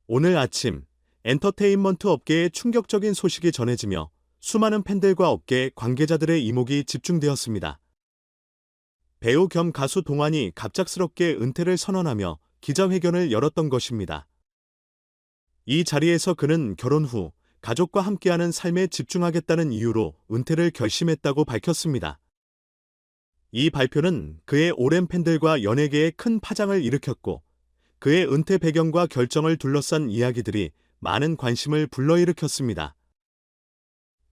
오늘 아침 엔터테인먼트 업계에 충격적인 소식이 전해지며 수많은 팬들과 업계 관계자들의 이목이 집중되었습니다. 배우 겸 가수 동완이 갑작스럽게 은퇴를 선언하며 기자회견을 열었던 것입니다. 이 자리에서 그는 결혼 후 가족과 함께하는 삶에 집중하겠다는 이유로 은퇴를 결심했다고 밝혔습니다. 이 발표는 그의 오랜 팬들과 연예계에 큰 파장을 일으켰고, 그의 은퇴 배경과 결정을 둘러싼 이야기들이 많은 관심을 불러일으켰습니다.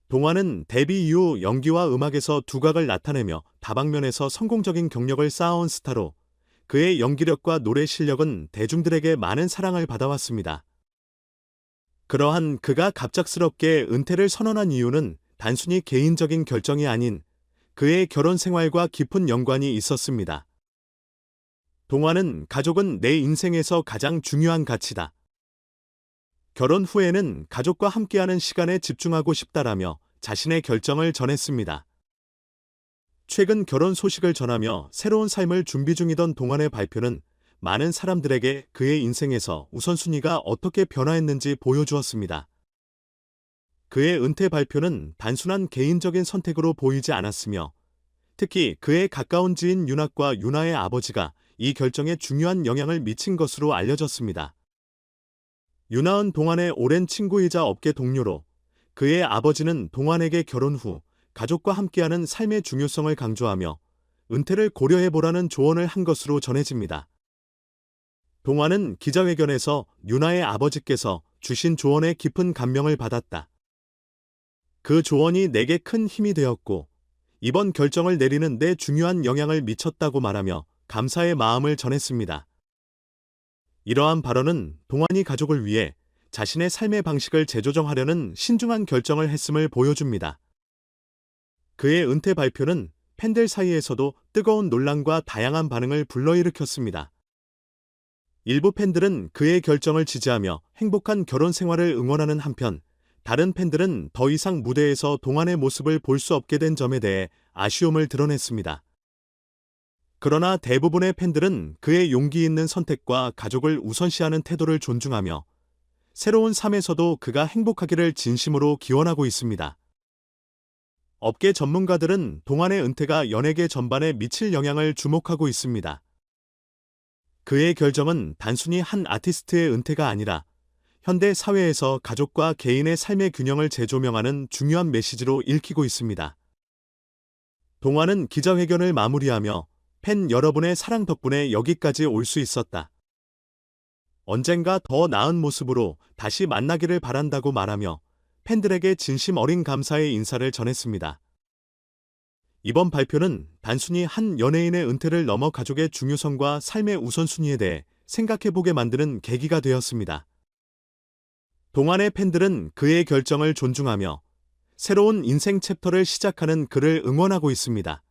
동완은 데뷔 이후 연기와 음악에서 두각을 나타내며 다방면에서 성공적인 경력을 쌓아온 스타로, 그의 연기력과 노래 실력은 대중들에게 많은 사랑을 받아왔습니다. 그러한 그가 갑작스럽게 은퇴를 선언한 이유는 단순히 개인적인 결정이 아닌 그의 결혼 생활과 깊은 연관이 있었습니다. 동완은 가족은 내 인생에서 가장 중요한 가치다. 결혼 후에는 가족과 함께하는 시간에 집중하고 싶다라며 자신의 결정을 전했습니다. 최근 결혼 소식을 전하며 새로운 삶을 준비 중이던 동완의 발표는 많은 사람들에게 그의 인생에서 우선순위가 어떻게 변화했는지 보여주었습니다. 그의 은퇴 발표는 단순한 개인적인 선택으로 보이지 않았으며, 특히 그의 가까운 지인 윤학과 윤아의 아버지가 이 결정에 중요한 영향을 미친 것으로 알려졌습니다. 윤아은 동완의 오랜 친구이자 업계 동료로, 그의 아버지는 동완에게 결혼 후 가족과 함께하는 삶의 중요성을 강조하며 은퇴를 고려해보라는 조언을 한 것으로 전해집니다. 동완은 기자회견에서 윤아의 아버지께서 주신 조언에 깊은 감명을 받았다. 그 조언이 내게 큰 힘이 되었고, 이번 결정을 내리는 데 중요한 영향을 미쳤다고 말하며 감사의 마음을 전했습니다. 이러한 발언은 동완이 가족을 위해 자신의 삶의 방식을 재조정하려는 신중한 결정을 했음을 보여줍니다. 그의 은퇴 발표는 팬들 사이에서도 뜨거운 논란과 다양한 반응을 불러일으켰습니다. 일부 팬들은 그의 결정을 지지하며 행복한 결혼 생활을 응원하는 한편, 다른 팬들은 더 이상 무대에서 동완의 모습을 볼 수 없게 된 점에 대해 아쉬움을 드러냈습니다. 그러나 대부분의 팬들은 그의 용기 있는 선택과 가족을 우선시하는 태도를 존중하며 새로운 삶에서도 그가 행복하기를 진심으로 기원하고 있습니다. 업계 전문가들은 동완의 은퇴가 연예계 전반에 미칠 영향을 주목하고 있습니다. 그의 결정은 단순히 한 아티스트의 은퇴가 아니라 현대 사회에서 가족과 개인의 삶의 균형을 재조명하는 중요한 메시지로 읽히고 있습니다. 동완은 기자회견을 마무리하며 팬 여러분의 사랑 덕분에 여기까지 올 수 있었다. 언젠가 더 나은 모습으로 다시 만나기를 바란다고 말하며 팬들에게 진심 어린 감사의 인사를 전했습니다. 이번 발표는 단순히 한 연예인의 은퇴를 넘어 가족의 중요성과 삶의 우선순위에 대해 생각해보게 만드는 계기가 되었습니다. 동완의 팬들은 그의 결정을 존중하며 새로운 인생 챕터를 시작하는 그를 응원하고 있습니다.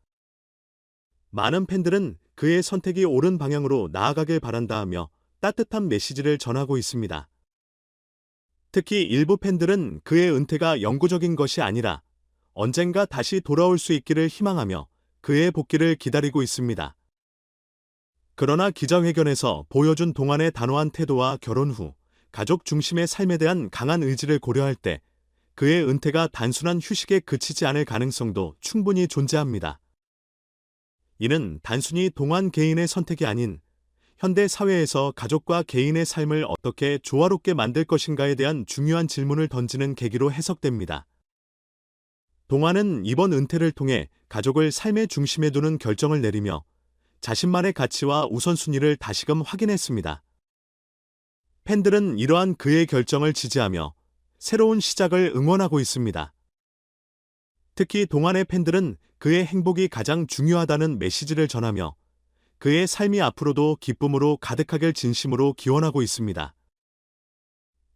많은 팬들은 그의 선택이 옳은 방향으로 나아가길 바란다 하며 따뜻한 메시지를 전하고 있습니다. 특히 일부 팬들은 그의 은퇴가 영구적인 것이 아니라 언젠가 다시 돌아올 수 있기를 희망하며 그의 복귀를 기다리고 있습니다. 그러나 기자회견에서 보여준 동완의 단호한 태도와 결혼 후 가족 중심의 삶에 대한 강한 의지를 고려할 때 그의 은퇴가 단순한 휴식에 그치지 않을 가능성도 충분히 존재합니다. 이는 단순히 동완 개인의 선택이 아닌 현대 사회에서 가족과 개인의 삶을 어떻게 조화롭게 만들 것인가에 대한 중요한 질문을 던지는 계기로 해석됩니다. 동완은 이번 은퇴를 통해 가족을 삶의 중심에 두는 결정을 내리며 자신만의 가치와 우선순위를 다시금 확인했습니다. 팬들은 이러한 그의 결정을 지지하며 새로운 시작을 응원하고 있습니다. 특히 동완의 팬들은 그의 행복이 가장 중요하다는 메시지를 전하며 그의 삶이 앞으로도 기쁨으로 가득하길 진심으로 기원하고 있습니다.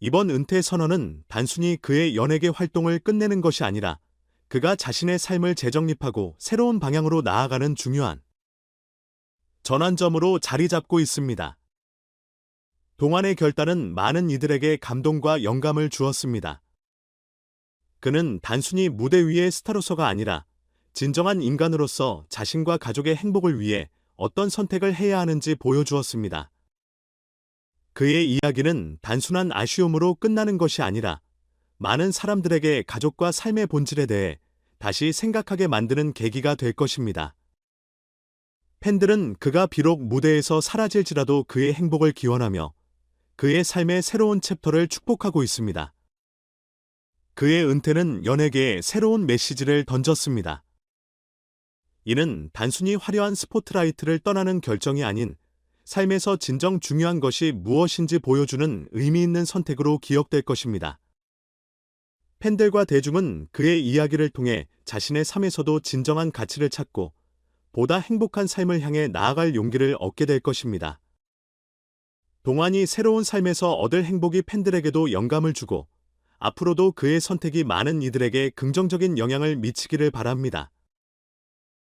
이번 은퇴 선언은 단순히 그의 연예계 활동을 끝내는 것이 아니라 그가 자신의 삶을 재정립하고 새로운 방향으로 나아가는 중요한 전환점으로 자리 잡고 있습니다. 동완의 결단은 많은 이들에게 감동과 영감을 주었습니다. 그는 단순히 무대 위의 스타로서가 아니라 진정한 인간으로서 자신과 가족의 행복을 위해 어떤 선택을 해야 하는지 보여주었습니다. 그의 이야기는 단순한 아쉬움으로 끝나는 것이 아니라 많은 사람들에게 가족과 삶의 본질에 대해 다시 생각하게 만드는 계기가 될 것입니다. 팬들은 그가 비록 무대에서 사라질지라도 그의 행복을 기원하며 그의 삶의 새로운 챕터를 축복하고 있습니다. 그의 은퇴는 연예계에 새로운 메시지를 던졌습니다. 이는 단순히 화려한 스포트라이트를 떠나는 결정이 아닌 삶에서 진정 중요한 것이 무엇인지 보여주는 의미 있는 선택으로 기억될 것입니다. 팬들과 대중은 그의 이야기를 통해 자신의 삶에서도 진정한 가치를 찾고 보다 행복한 삶을 향해 나아갈 용기를 얻게 될 것입니다. 동안이 새로운 삶에서 얻을 행복이 팬들에게도 영감을 주고 앞으로도 그의 선택이 많은 이들에게 긍정적인 영향을 미치기를 바랍니다.